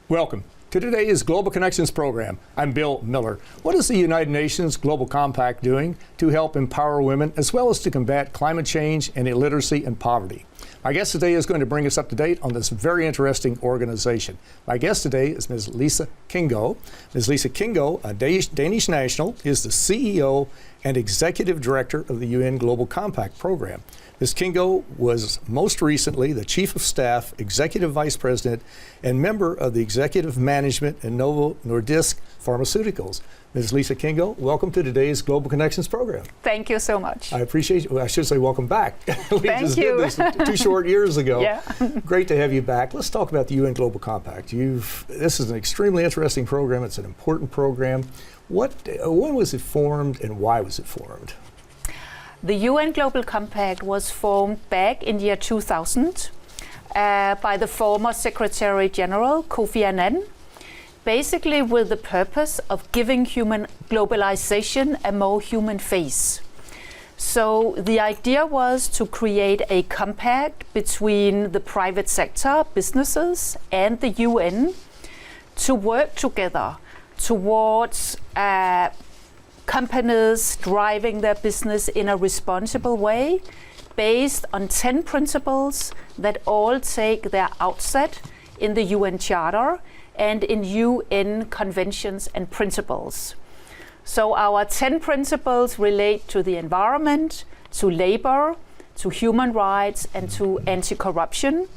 Welcome to today's Global Connections program. I'm Bill Miller. What is the United Nations Global Compact doing to help empower women as well as to combat climate change and illiteracy and poverty? My guest today is going to bring us up to date on this very interesting organization. My guest today is Ms. Lise Kingo. Ms. Lise Kingo, a Danish national, is the CEO and Executive Director of the UN Global Compact program. Ms. Kingo was most recently the Chief of Staff, Executive Vice President, and member of the Executive Management in Novo Nordisk Pharmaceuticals. Ms. Lise Kingo, welcome to today's Global Connections program. Thanthis is so much. I appreciate you. Well, I should say welcome back. We Thank just you. did this 2 short years ago. Yeah. Great to have you back. Let's talk about the UN Global Compact. This is an extremely interesting program. It's an important program. When was it formed and why was it formed? The UN Global Compact was formed back in the year 2000 by the former Secretary General Kofi Annan, basically with the purpose of giving human globalization a more human face. So the idea was to create a compact between the private sector, businesses, and the UN to work together towards companies driving their business in a responsible way based on 10 principles that all take their outset in the UN Charter and in UN conventions and principles. So our 10 principles relate to the environment, to labor, to human rights, and to anti-corruption.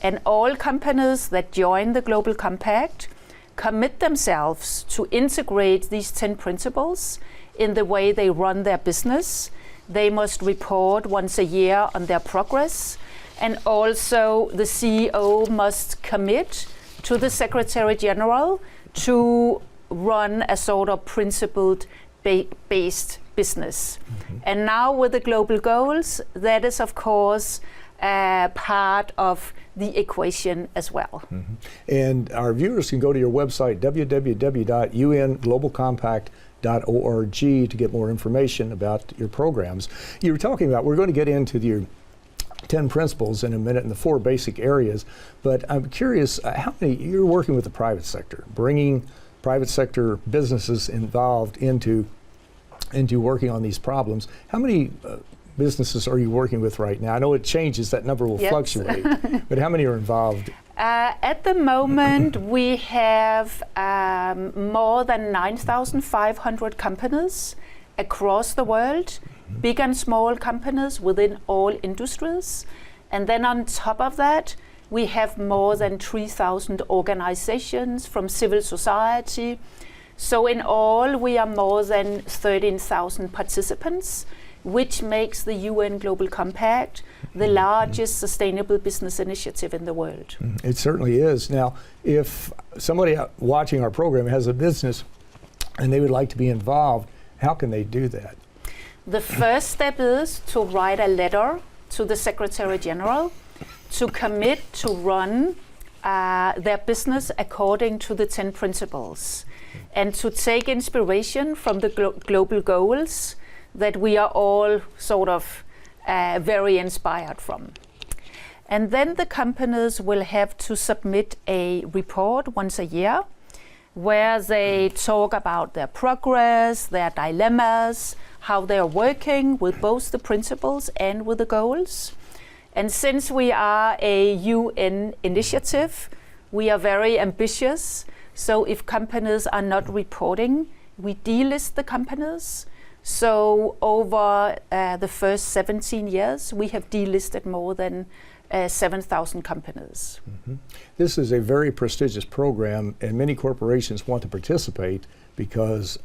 And all companies that join the Global Compact commit themselves to integrate these 10 principles in the way they run their business. They must report once a year on their progress, and also the CEO must commit to the Secretary General to run a sort of principle-based business. Mm-hmm. And now with the global goals, that is of course part of the equation as well. Mm-hmm. And our viewers can go to your website, www.unglobalcompact.org, to get more information about your programs. You were talking about, we're going to get into your 10 principles in a minute in the 4 basic areas, but I'm curious, you're working with the private sector, bringing private sector businesses involved into working on these problems. How many businesses are you working with right now? I know it changes, that number will fluctuate, but how many are involved? At the moment, we have more than 9,500 companies across the world, big and small companies within all industries. And then on top of that, we have more than 3,000 organizations from civil society. So in all, we are more than 13,000 participants, which makes the UN Global Compact the largest sustainable business initiative in the world. It certainly is. Now, if somebody watching our program has a business and they would like to be involved, how can they do that? The first step is to write a letter to the Secretary General to commit to run their business according to the 10 principles and to take inspiration from the global goals that we are all sort of very inspired from. And then the companies will have to submit a report once a year where they talk about their progress, their dilemmas, how they are working with both the principles and with the goals. And since we are a UN initiative, we are very ambitious. So if companies are not reporting, we delist the companies. So over the first 17 years, we have delisted more than 7,000 companies. Mm-hmm. This is a very prestigious program, and many corporations want to participate because,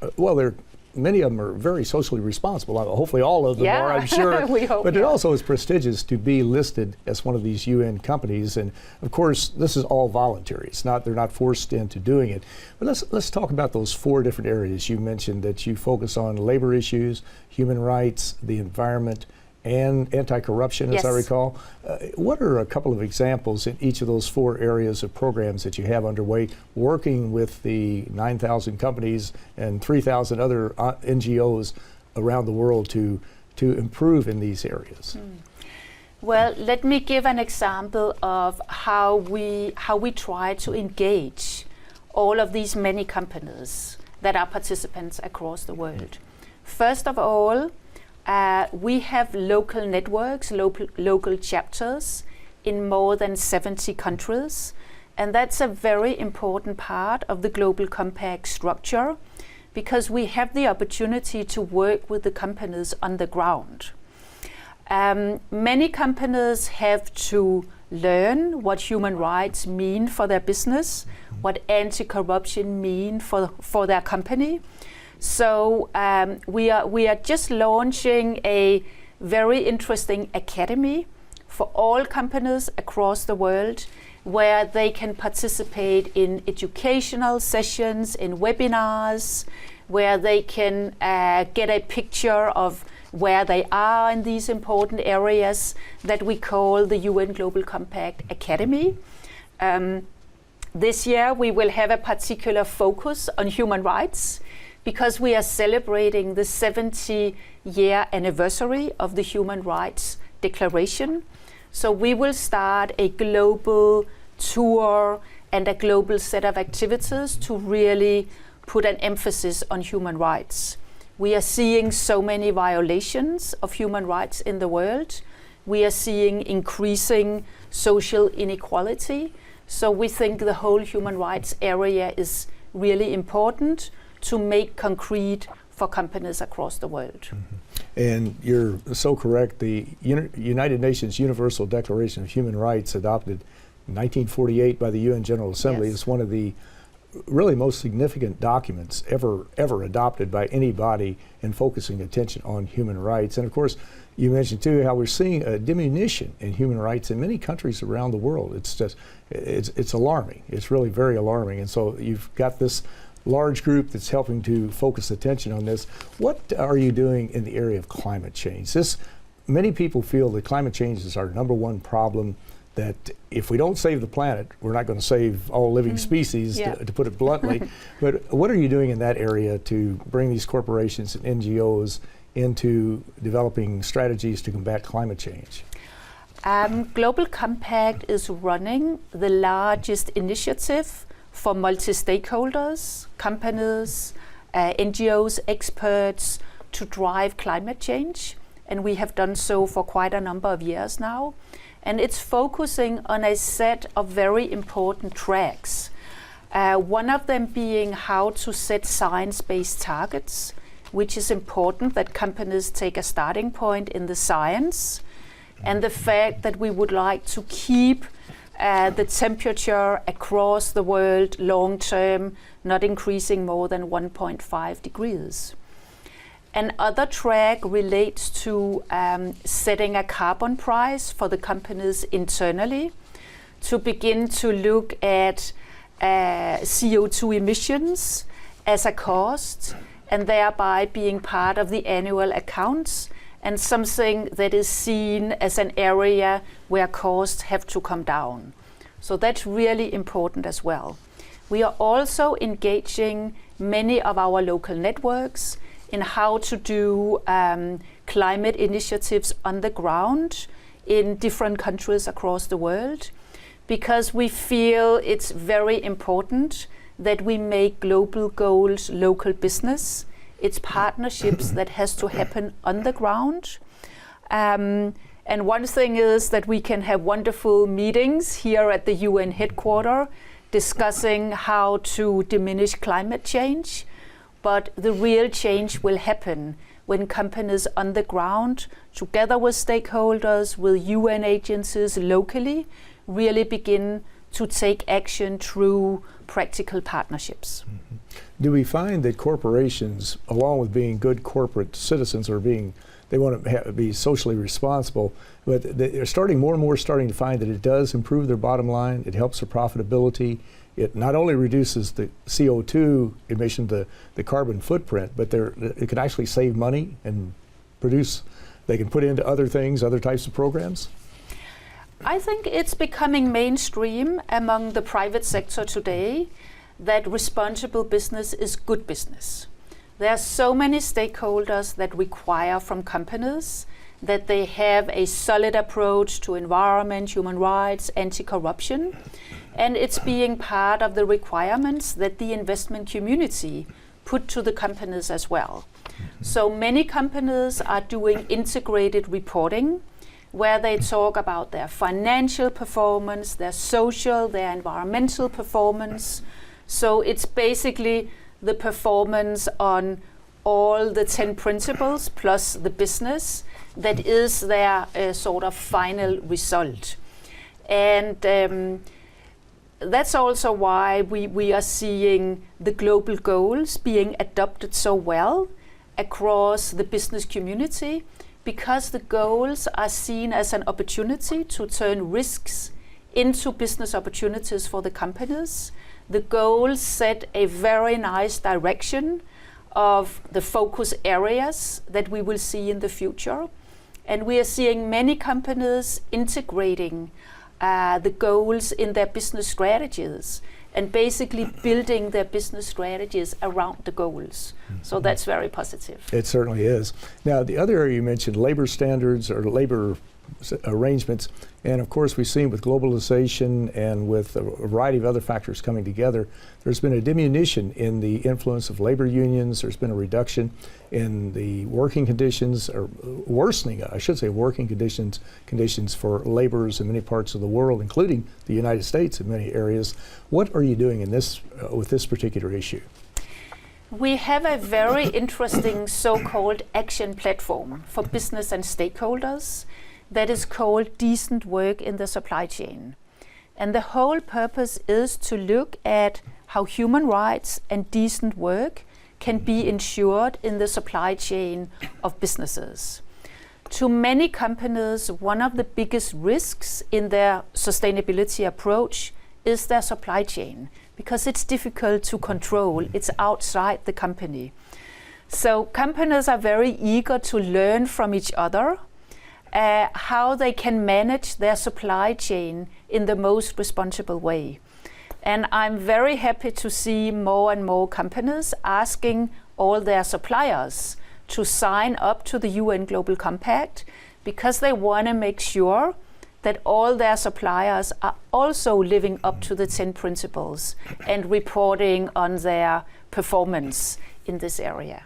many of them are very socially responsible. Hopefully all of them are, I'm sure. We hope, but it also is prestigious to be listed as one of these UN companies. And of course, this is all voluntary. They're not forced into doing it. But let's talk about those 4 different areas you mentioned that you focus on: labor issues, human rights, the environment, and anti-corruption, as I recall. What are a couple of examples in each of those 4 areas of programs that you have underway, working with the 9,000 companies and 3,000 other NGOs around the world to improve in these areas? Well, let me give an example of how we try to engage all of these many companies that are participants across the world. First of all, we have local networks, local chapters in more than 70 countries, and that's a very important part of the Global Compact structure, because we have the opportunity to work with the companies on the ground. Many companies have to learn what human rights mean for their business, what anti-corruption mean for their company. So we are just launching a very interesting academy for all companies across the world, where they can participate in educational sessions, in webinars, where they can get a picture of where they are in these important areas that we call the UN Global Compact Academy. This year we will have a particular focus on human rights, because we are celebrating the 70-year anniversary of the Human Rights Declaration. So we will start a global tour and a global set of activities to really put an emphasis on human rights. We are seeing so many violations of human rights in the world. We are seeing increasing social inequality. So we think the whole human rights area is really important to make concrete for companies across the world. And you're so correct. The United Nations Universal Declaration of Human Rights, adopted in 1948 by the UN General Assembly, Yes. is one of the really most significant documents ever adopted by any body in focusing attention on human rights. And of course, you mentioned too how we're seeing a diminution in human rights in many countries around the world. It's alarming. It's really very alarming. And so you've got this large group that's helping to focus attention on this. What are you doing in the area of climate change? Many people feel that climate change is our number one problem, that if we don't save the planet, we're not going to save all living species, to put it bluntly. But what are you doing in that area to bring these corporations and NGOs into developing strategies to combat climate change? Global Compact is running the largest initiative for multi-stakeholders, companies, NGOs, experts, to drive climate change. And we have done so for quite a number of years now. And it's focusing on a set of very important tracks. One of them being how to set science-based targets, which is important that companies take a starting point in the science. And the fact that we would like to keep the temperature across the world long term not increasing more than 1.5 degrees. Another track relates to setting a carbon price for the companies internally, to begin to look at CO2 emissions as a cost, and thereby being part of the annual accounts, and something that is seen as an area where costs have to come down. So that's really important as well. We are also engaging many of our local networks in how to do climate initiatives on the ground in different countries across the world, because we feel it's very important that we make global goals local business. It's partnerships that has to happen on the ground. And one thing is that we can have wonderful meetings here at the UN headquarters discussing how to diminish climate change, but the real change will happen when companies on the ground, together with stakeholders, with UN agencies locally, really begin to take action through practical partnerships. Mm-hmm. Do we find that corporations, along with being good corporate citizens, they want to be socially responsible, but they're more and more starting to find that it does improve their bottom line, it helps their profitability, it not only reduces the CO2 emission, the carbon footprint, but it can actually save money and they can put into other things, other types of programs? I think it's becoming mainstream among the private sector today that responsible business is good business. There are so many stakeholders that require from companies that they have a solid approach to environment, human rights, anti-corruption, and it's being part of the requirements that the investment community put to the companies as well. So many companies are doing integrated reporting where they talk about their financial performance, their social, their environmental performance. So it's basically the performance on all the 10 principles plus the business that is their sort of final result. And that's also why we are seeing the global goals being adopted so well across the business community, because the goals are seen as an opportunity to turn risks into business opportunities for the companies. The goals set a very nice direction of the focus areas that we will see in the future. And we are seeing many companies integrating the goals in their business strategies and basically building their business strategies around the goals. So that's very positive. It certainly is. Now, the other area you mentioned, labor standards or labor arrangements, and of course we've seen with globalization and with a variety of other factors coming together, there's been a diminution in the influence of labor unions. There's been a reduction in the working conditions, or worsening, I should say, working conditions for laborers in many parts of the world, including the United States in many areas. What are you doing in this with this particular issue? We have a very interesting so-called action platform for business and stakeholders that is called Decent Work in the Supply Chain. And the whole purpose is to look at how human rights and decent work can be ensured in the supply chain of businesses. To many companies, one of the biggest risks in their sustainability approach is their supply chain, because it's difficult to control. It's outside the company. So companies are very eager to learn from each other how they can manage their supply chain in the most responsible way. And I'm very happy to see more and more companies asking all their suppliers to sign up to the UN Global Compact, because they want to make sure that all their suppliers are also living up to the 10 principles and reporting on their performance in this area.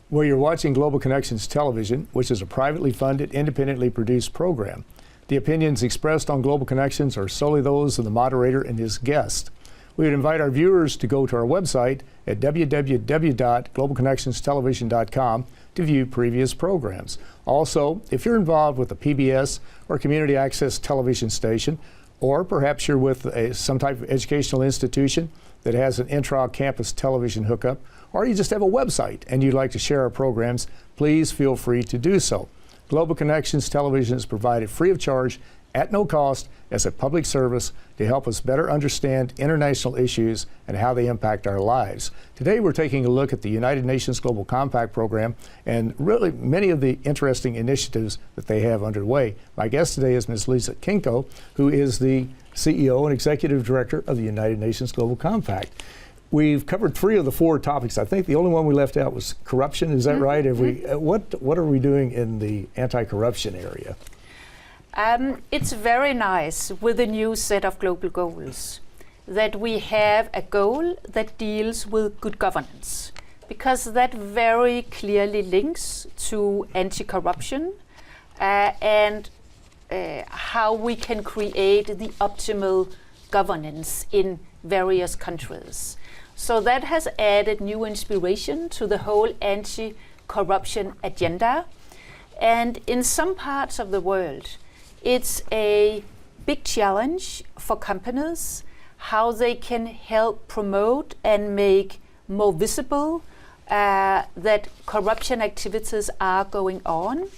Well, you're watching Global Connections Television, which is a privately funded, independently produced program. The opinions expressed on Global Connections are solely those of the moderator and his guest. We would invite our viewers to go to our website at www.globalconnectionstelevision.com to view previous programs. Also, if you're involved with a PBS or community access television station, or perhaps you're with some type of educational institution that has an intra-campus television hookup, or you just have a website and you'd like to share our programs, please feel free to do so. Global Connections Television is provided free of charge at no cost as a public service to help us better understand international issues and how they impact our lives. Today we're taking a look at the United Nations Global Compact program and really many of the interesting initiatives that they have underway. My guest today is Ms. Lise Kingo, who is the CEO and Executive Director of the United Nations Global Compact. We've covered 3 of the 4 topics. I think the only one we left out was corruption. Is that right? Have we, what are we doing in the anti-corruption area? It's very nice with the new set of global goals that we have a goal that deals with good governance, because that very clearly links to anti-corruption and how we can create the optimal governance in various countries. So that has added new inspiration to the whole anti-corruption agenda. And in some parts of the world, it's a big challenge for companies how they can help promote and make more visible that corruption activities are going on,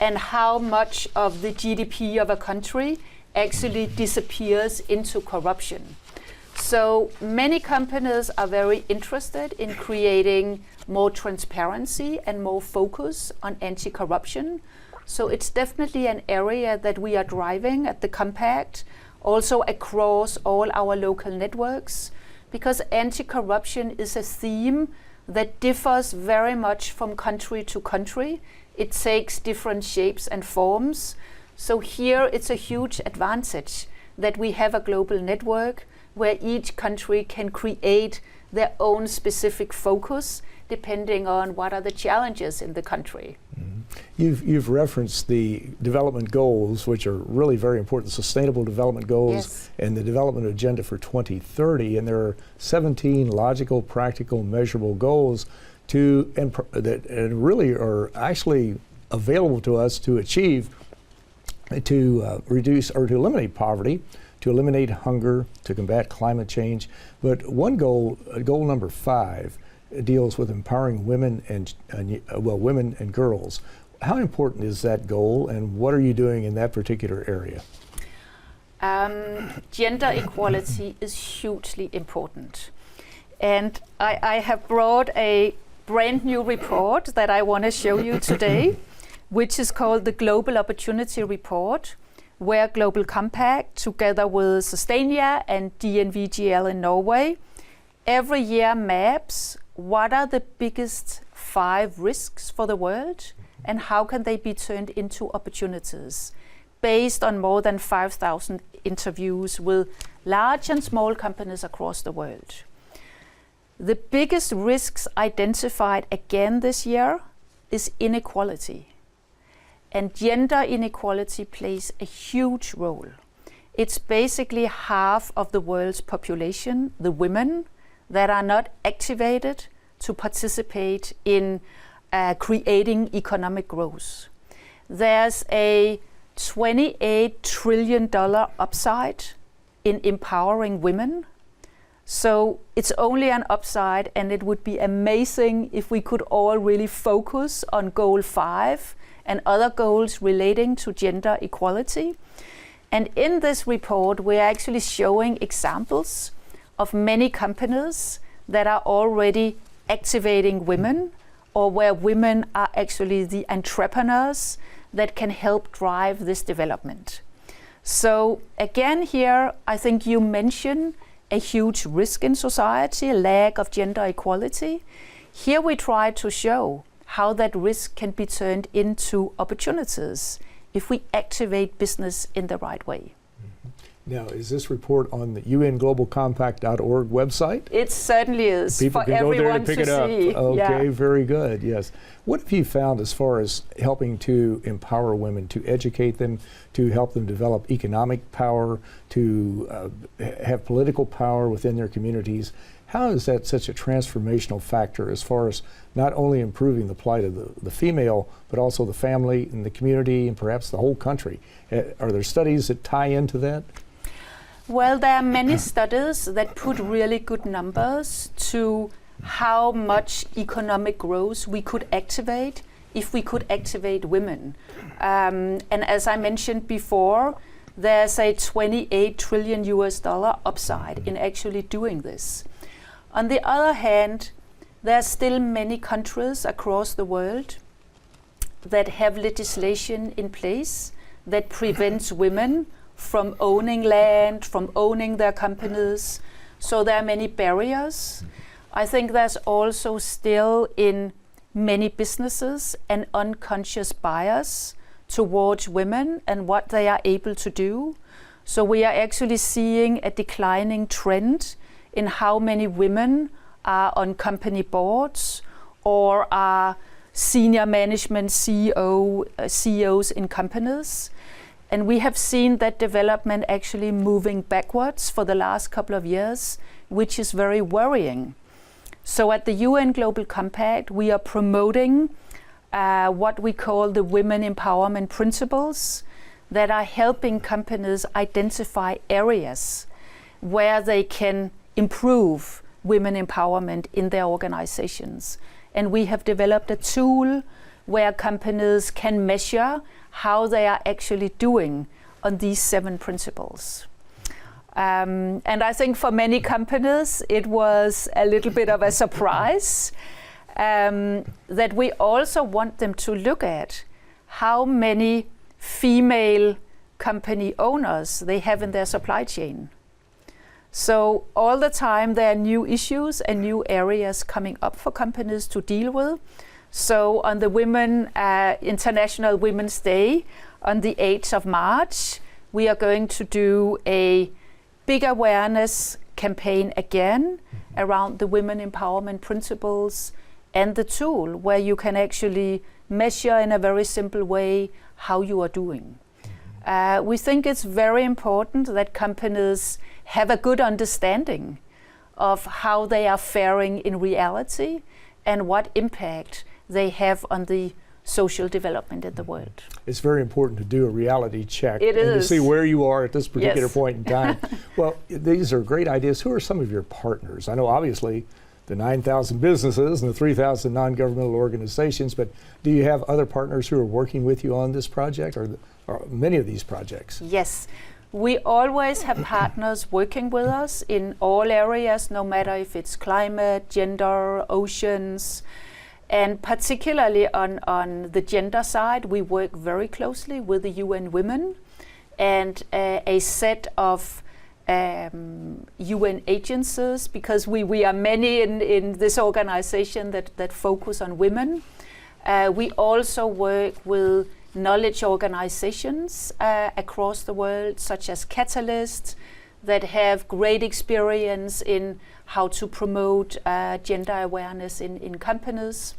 and how much of the GDP of a country actually disappears into corruption. So many companies are very interested in creating more transparency and more focus on anti-corruption. So it's definitely an area that we are driving at the Compact, also across all our local networks, because anti-corruption is a theme that differs very much from country to country. it takes different shapes and forms. So here it's a huge advantage that we have a global network where each country can create their own specific focus depending on what are the challenges in the country. You've referenced the development goals, which are really very important, Sustainable Development Goals Yes. and the Development Agenda for 2030, and there are 17 logical, practical, measurable goals that really are actually available to us to achieve, to reduce or to eliminate poverty, to eliminate hunger, to combat climate change. But one goal, goal number 5, deals with empowering women and women and girls. How important is that goal, and what are you doing in that particular area? Gender equality is hugely important. And I have brought a brand new report that I want to show you today, which is called the Global Opportunity Report, where Global Compact, together with Sustainia and DNVGL in Norway, every year maps what are the biggest 5 risks for the world and how can they be turned into opportunities, based on more than 5,000 interviews with large and small companies across the world. The biggest risks identified again this year is inequality. And gender inequality plays a huge role. It's basically half of the world's population, the women, that are not activated to participate in creating economic growth. There's a $28 trillion upside in empowering women. So it's only an upside, and it would be amazing if we could all really focus on goal 5 and other goals relating to gender equality. And in this report, we're actually showing examples of many companies that are already activating women, or where women are actually the entrepreneurs that can help drive this development. So again here, I think you mentioned a huge risk in society, a lack of gender equality. Here we try to show how that risk can be turned into opportunities if we activate business in the right way. Now, is this report on the unglobalcompact.org website? It certainly is. People for can go there everyone and pick to it up. see. Okay, Yeah. very good, yes. What have you found as far as helping to empower women, to educate them, to help them develop economic power, to have political power within their communities? How is that such a transformational factor as far as not only improving the plight of the female, but also the family and the community and perhaps the whole country? Are there studies that tie into that? Well, there are many studies that put really good numbers to how much economic growth we could activate if we could activate women. And as I mentioned before, there's a $28 trillion upside in actually doing this. On the other hand, there are still many countries across the world that have legislation in place that prevents women from owning land, from owning their companies. So there are many barriers. I think there's also still in many businesses an unconscious bias towards women and what they are able to do. So we are actually seeing a declining trend in how many women are on company boards or are senior management CEOs in companies. And we have seen that development actually moving backwards for the last couple of years, which is very worrying. So at the UN Global Compact, we are promoting what we call the women empowerment principles that are helping companies identify areas where they can improve women empowerment in their organizations. And we have developed a tool where companies can measure how they are actually doing on these 7 principles. And I think for many companies, it was a little bit of a surprise that we also want them to look at how many female company owners they have in their supply chain. So all the time there are new issues and new areas coming up for companies to deal with. So on the International Women's Day on the 8th of March, we are going to do a big awareness campaign again around the women empowerment principles and the tool where you can actually measure in a very simple way how you are doing. We think it's very important that companies have a good understanding of how they are faring in reality and what impact they have on the social development in the world. It's very important to do a reality check It and is. to see where you are at this particular Yes. point in time. Well, these are great ideas. Who are some of your partners? I know obviously the 9,000 businesses and the 3,000 non-governmental organizations, but do you have other partners who are working with you on this project or many of these projects? Yes, we always have partners working with us in all areas, no matter if it's climate, gender, oceans, and particularly on the gender side, we work very closely with the UN Women and a set of UN agencies, because we are many in this organization that focus on women. We also work with knowledge organizations across the world, such as Catalyst, that have great experience in how to promote gender awareness in companies.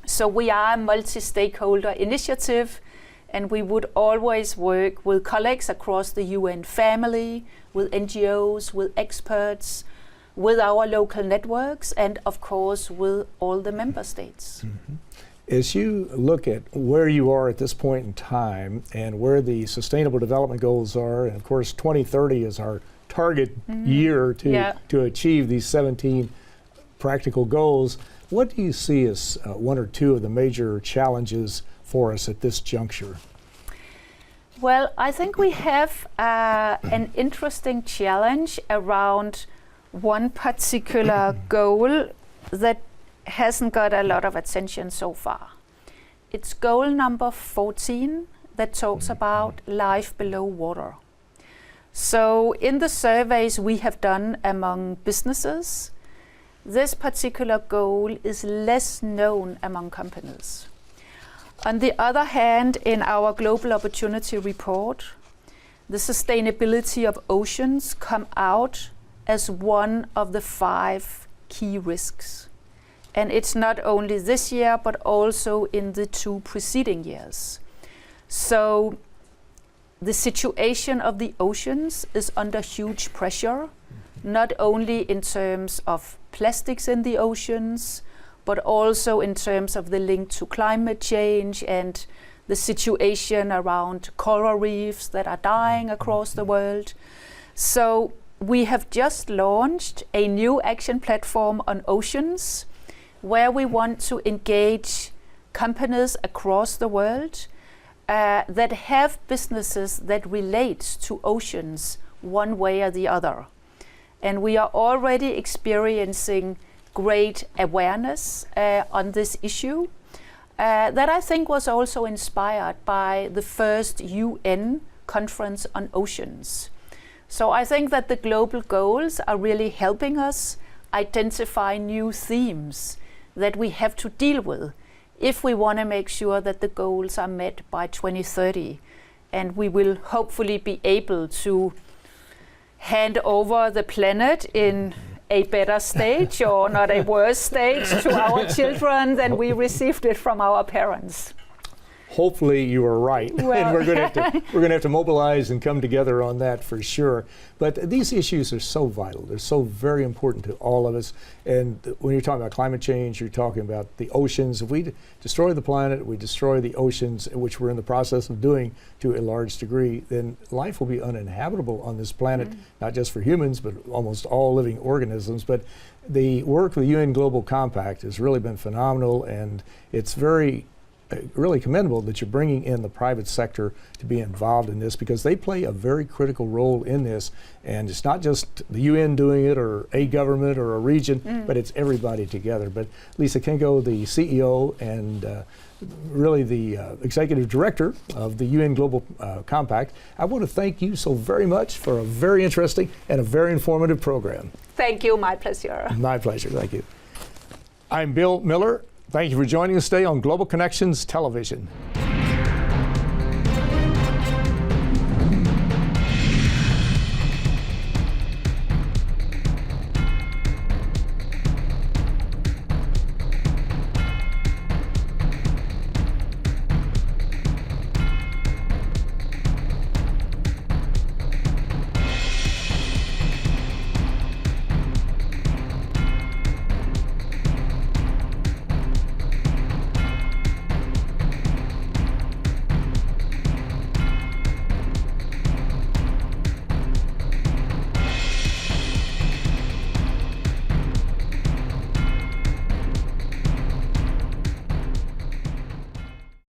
So we are a multi-stakeholder initiative, and we would always work with colleagues across the UN family, with NGOs, with experts, with our local networks, and of course with all the member states. Mm-hmm. As you look at where you are at this point in time and where the Sustainable Development Goals are, and of course 2030 is our target year to achieve these 17 practical goals, what do you see as one or two of the major challenges for us at this juncture? Well, I think we have an interesting challenge around one particular goal that hasn't got a lot of attention so far. It's goal number 14 that talks about life below water. So in the surveys we have done among businesses, this particular goal is less known among companies. On the other hand, in our Global Opportunity Report, the sustainability of oceans come out as one of the 5 key risks. And it's not only this year, but also in the 2 preceding years. So the situation of the oceans is under huge pressure, not only in terms of plastics in the oceans, but also in terms of the link to climate change and the situation around coral reefs that are dying across the world. So we have just launched a new action platform on oceans, where we want to engage companies across the world that have businesses that relate to oceans one way or the other. And we are already experiencing great awareness on this issue that I think was also inspired by the first UN conference on oceans. So I think that the global goals are really helping us identify new themes that we have to deal with if we want to make sure that the goals are met by 2030. And we will hopefully be able to hand over the planet in a better stage or not a worse stage to our children than we received it from our parents. Hopefully you are right, Well. and we're going to have to mobilize and come together on that for sure. But these issues are so vital; they're so very important to all of us. And when you're talking about climate change, you're talking about the oceans. If we destroy the planet, we destroy the oceans, which we're in the process of doing to a large degree, then life will be uninhabitable on this planet, not just for humans, but almost all living organisms. But the work of the UN Global Compact has really been phenomenal, and it's really commendable that you're bringing in the private sector to be involved in this, because they play a very critical role in this. And it's not just the UN doing it or a government or a region, but it's everybody together. But Lise Kingo, the CEO and really the executive director of the UN Global Compact, I want to thank you so very much for a very interesting and a very informative program. Thank you, my pleasure. My pleasure, thank you. I'm Bill Miller. Thank you for joining us today on Global Connections Television.